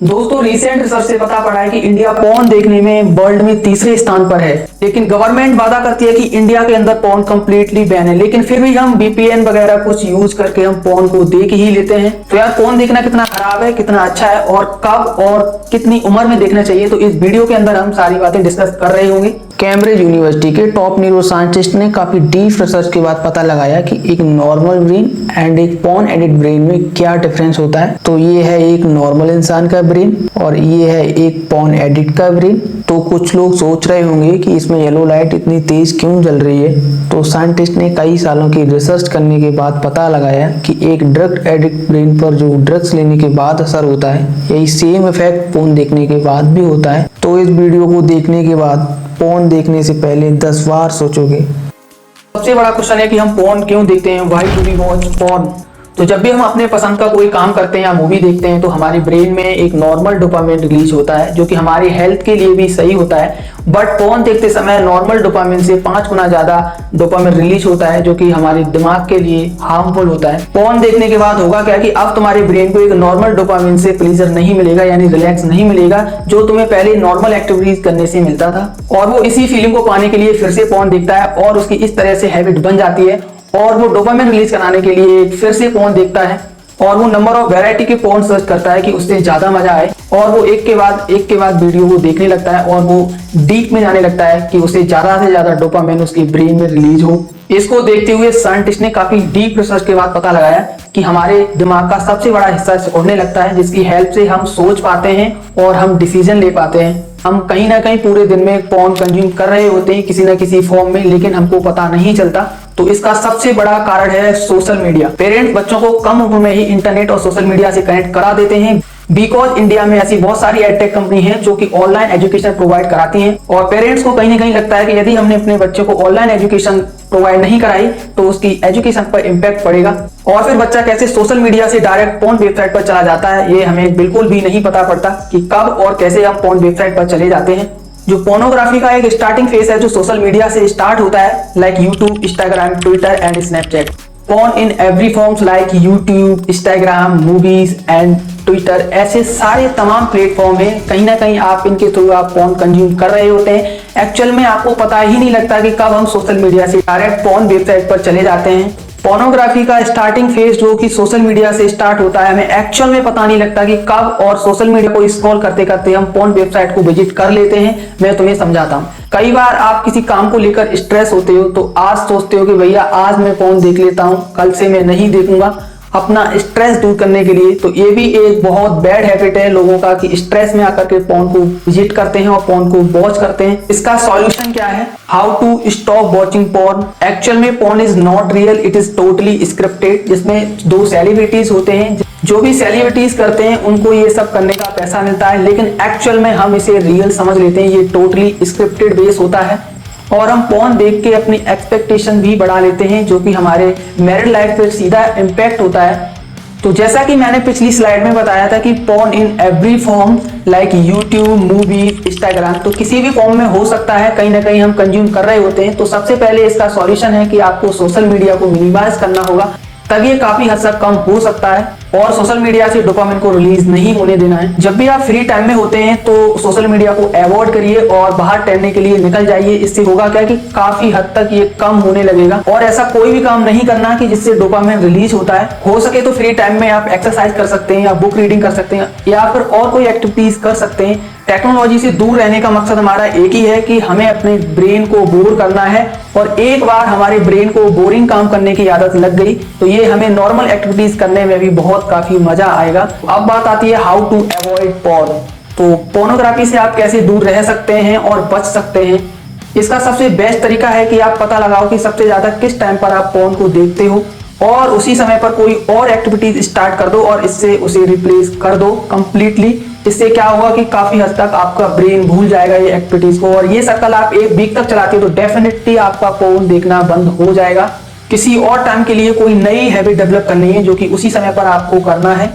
दोस्तों recent research से पता पड़ा है कि इंडिया पॉर्न देखने में वर्ल्ड में तीसरे स्थान पर है। लेकिन गवर्नमेंट वादा करती है कि इंडिया के अंदर पॉर्न कंप्लीटली बैन है, लेकिन फिर भी हम वीपीएन वगैरह कुछ यूज करके हम पॉर्न को देख ही लेते हैं। तो यार पॉर्न देखना कितना खराब है, कितना अच्छा है और कब और कितनी उम्र में देखना चाहिए, तो इस वीडियो के अंदर हम सारी बातें डिस्कस कर रहे होंगे। कैम्ब्रिज यूनिवर्सिटी के टॉप न्यूरो साइंटिस्ट ने काफी डीप रिसर्च के बाद पता लगाया कि एक नॉर्मल ब्रेन एंड एक पॉर्न एडिट ब्रेन में क्या डिफरेंस होता है। तो ये है एक नॉर्मल इंसान का ब्रेन और ये है एक पॉर्न एडिट का ब्रेन। तो कुछ लोग सोच रहे होंगे कि इसमें येलो लाइट इतनी तेज क्यों जल रही है। तो साइंटिस्ट ने कई सालों की रिसर्च करने के बाद पता लगाया कि एक ड्रग एडिक्ट ब्रेन पर जो ड्रग्स लेने के बाद असर होता है, यही सेम इफेक्ट पॉर्न देखने के बाद भी होता है। तो इस वीडियो को देखने के बाद पॉर्न देखने से पहले 10 बार सोचोगे। सबसे बड़ा क्वेश्चन है कि हम पॉर्न क्यों देखते हैं, why do we watch porn. तो जब भी हम अपने पसंद का कोई काम करते हैं या मूवी देखते हैं तो हमारे ब्रेन में एक नॉर्मल डोपामिन रिलीज होता है जो कि हमारी हेल्थ के लिए भी सही होता है। बट पॉर्न देखते समय नॉर्मल डोपामिन से 5 गुना ज्यादा डोपामिन रिलीज होता है जो कि हमारे दिमाग के लिए हार्मफुल होता है। पॉर्न देखने के बाद होगा क्या कि अब तुम्हारे ब्रेन को एक नॉर्मल डोपामिन से प्लेजर नहीं मिलेगा, यानी रिलैक्स नहीं मिलेगा, जो तुम्हें पहले नॉर्मल एक्टिविटीज करने से मिलता था। और वो इसी फीलिंग को पाने के लिए फिर से पॉर्न देखता है और उसकी इस तरह से हैबिट बन जाती है और वो डोपामिन रिलीज कराने के लिए फिर से पॉर्न देखता है और वो नंबर ऑफ वैरायटी के पॉर्न सर्च करता है कि उससे ज्यादा मजा आए और वो एक के बाद वीडियो को देखने लगता है और वो डीप में जाने लगता है कि उसे ज्यादा से ज्यादा डोपामिन उसके ब्रेन में रिलीज हो। इसको देखते हुए साइंटिस्ट ने काफी डीप रिसर्च के बाद पता लगाया कि हमारे दिमाग का सबसे बड़ा हिस्सा सिकुड़ने लगता है, जिसकी हेल्प से हम सोच पाते हैं और हम डिसीजन ले पाते हैं। हम कहीं ना कहीं पूरे दिन में पॉर्न कंज्यूम कर रहे होते हैं किसी ना किसी फॉर्म में, लेकिन हमको पता नहीं चलता। तो इसका सबसे बड़ा कारण है सोशल मीडिया। पेरेंट्स बच्चों को कम उम्र में ही इंटरनेट और सोशल मीडिया से कनेक्ट करा देते हैं बिकॉज इंडिया में ऐसी बहुत सारी एडटेक कंपनी हैं जो कि ऑनलाइन एजुकेशन प्रोवाइड कराती हैं और पेरेंट्स को कहीं ना कहीं लगता है कि यदि हमने अपने बच्चों को ऑनलाइन एजुकेशन प्रोवाइड नहीं कराई तो उसकी एजुकेशन पर इम्पैक्ट पड़ेगा और फिर बच्चा कैसे सोशल मीडिया से डायरेक्ट पॉर्न वेबसाइट पर चला जाता है, ये हमें बिल्कुल भी नहीं पता पड़ता कि कब और कैसे हम पॉर्न वेबसाइट पर चले जाते हैं। जो पोर्नोग्राफी का एक स्टार्टिंग फेज है जो सोशल मीडिया से स्टार्ट होता है, like YouTube, Instagram, Twitter and Snapchat. Porn in every forms like YouTube, Instagram, movies and Twitter, ऐसे सारे तमाम प्लेटफॉर्म हैं। कहीं ना कहीं आप इनके थ्रू आप पॉर्न कंज्यूम कर रहे होते हैं। एक्चुअल में आपको पता ही नहीं लगता कि कब हम सोशल मीडिया से डायरेक्ट पॉर्न वेबसाइट पर चले जाते हैं। पोर्नोग्राफी का स्टार्टिंग फेज जो कि सोशल मीडिया से स्टार्ट होता है, हमें एक्चुअल में पता नहीं लगता कि कब और सोशल मीडिया को स्क्रॉल करते करते हम पॉर्न वेबसाइट को विजिट कर लेते हैं। मैं तुम्हें समझाता हूँ। कई बार आप किसी काम को लेकर स्ट्रेस होते हो तो आज सोचते हो कि भैया आज मैं पॉर्न देख लेता हूँ, कल से मैं नहीं देखूंगा, अपना स्ट्रेस दूर करने के लिए। तो ये भी एक बहुत बैड हैबिट है लोगों का कि स्ट्रेस में आकर के पॉर्न को विजिट करते हैं और पॉर्न को वॉच करते हैं। इसका सॉल्यूशन क्या है? How to stop watching porn. Actual में porn is not real, it is totally scripted. जिसमें 2 सेलिब्रिटीज होते हैं, जो भी सेलिब्रिटीज करते हैं उनको ये सब करने का पैसा मिलता है, लेकिन एक्चुअल में हम इसे रियल समझ लेते हैं। ये टोटली स्क्रिप्टेड बेस होता है और हम पॉर्न देख के अपनी एक्सपेक्टेशन भी बढ़ा लेते हैं जो कि हमारे मैरिड लाइफ पे सीधा इम्पैक्ट होता है। तो जैसा कि मैंने पिछली स्लाइड में बताया था कि porn in every form like YouTube, movie, Instagram, तो किसी भी फॉर्म में हो सकता है, कहीं ना कहीं हम कंज्यूम कर रहे होते हैं। तो सबसे पहले इसका सॉल्यूशन है कि आपको सोशल मीडिया को मिनिमाइज करना होगा, तब ये काफी हद तक कम हो सकता है और सोशल मीडिया से डोपामिन को रिलीज नहीं होने देना है। जब भी आप फ्री टाइम में होते हैं तो सोशल मीडिया को अवॉइड करिए और बाहर टहलने के लिए निकल जाइए। इससे होगा क्या कि काफी हद तक ये कम होने लगेगा। और ऐसा कोई भी काम नहीं करना कि जिससे डोपामिन रिलीज होता है। हो सके तो फ्री टाइम में आप एक्सरसाइज कर सकते हैं या बुक रीडिंग कर सकते हैं या फिर और कोई एक्टिविटीज कर सकते हैं। टेक्नोलॉजी से दूर रहने का मकसद हमारा एक ही है कि हमें अपने ब्रेन को बोर करना है और एक बार हमारे ब्रेन को बोरिंग काम करने की आदत लग गई तो ये हमें नॉर्मल एक्टिविटीज करने में भी बहुत काफी मजा आएगा। अब बात आती है हाउ टू अवॉइड पॉर्न। तो पोर्नोग्राफी से आप कैसे दूर रह सकते हैं और बच सकते हैं। इसका सबसे बेस्ट तरीका है कि आप पता लगाओ कि सबसे ज्यादा किस टाइम पर आप पॉर्न को देखते हो और उसी समय पर कोई और एक्टिविटीज स्टार्ट कर दो और इससे उसे रिप्लेस कर दो कंप्लीटली। इससे क्या होगा कि काफी हद तक आपका ब्रेन भूल जाएगा ये एक्टिविटीज को और ये सर्कल आप 1 वीक तक चलाते हो तो डेफिनेटली आपका पॉर्न देखना बंद हो जाएगा। किसी और टाइम के लिए कोई नई हैबिट डेवलप करनी है जो कि उसी समय पर आपको करना है।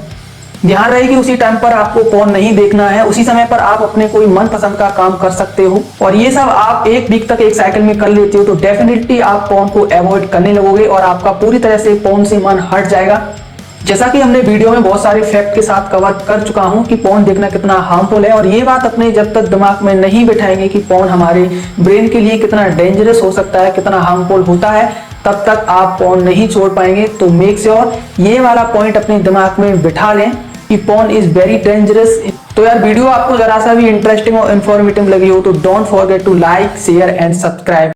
ध्यान रहे कि उसी टाइम पर आपको पॉर्न नहीं देखना है, उसी समय पर आप अपने कोई मनपसंद का काम कर सकते हो और ये सब आप 1 वीक तक एक साइकिल में कर लेते हो तो डेफिनेटली आप पॉर्न को अवॉइड करने लगोगे और आपका पूरी तरह से पॉर्न से मन हट जाएगा। जैसा कि हमने वीडियो में बहुत सारे फैक्ट के साथ कवर कर चुका हूं कि पोर्न देखना कितना हार्मफुल है, और ये बात अपने जब तक दिमाग में नहीं बिठाएंगे कि पोर्न हमारे ब्रेन के लिए कितना डेंजरस हो सकता है, कितना हार्मफुल होता है, तब तक आप पोर्न नहीं छोड़ पाएंगे। तो मेक श्योर ये वाला पॉइंट अपने दिमाग में बिठा लें कि पोर्न इज वेरी डेंजरस। तो यार वीडियो आपको जरा सा भी इंटरेस्टिंग और इन्फॉर्मेटिव लगी हो तो don't forget to like, share and subscribe.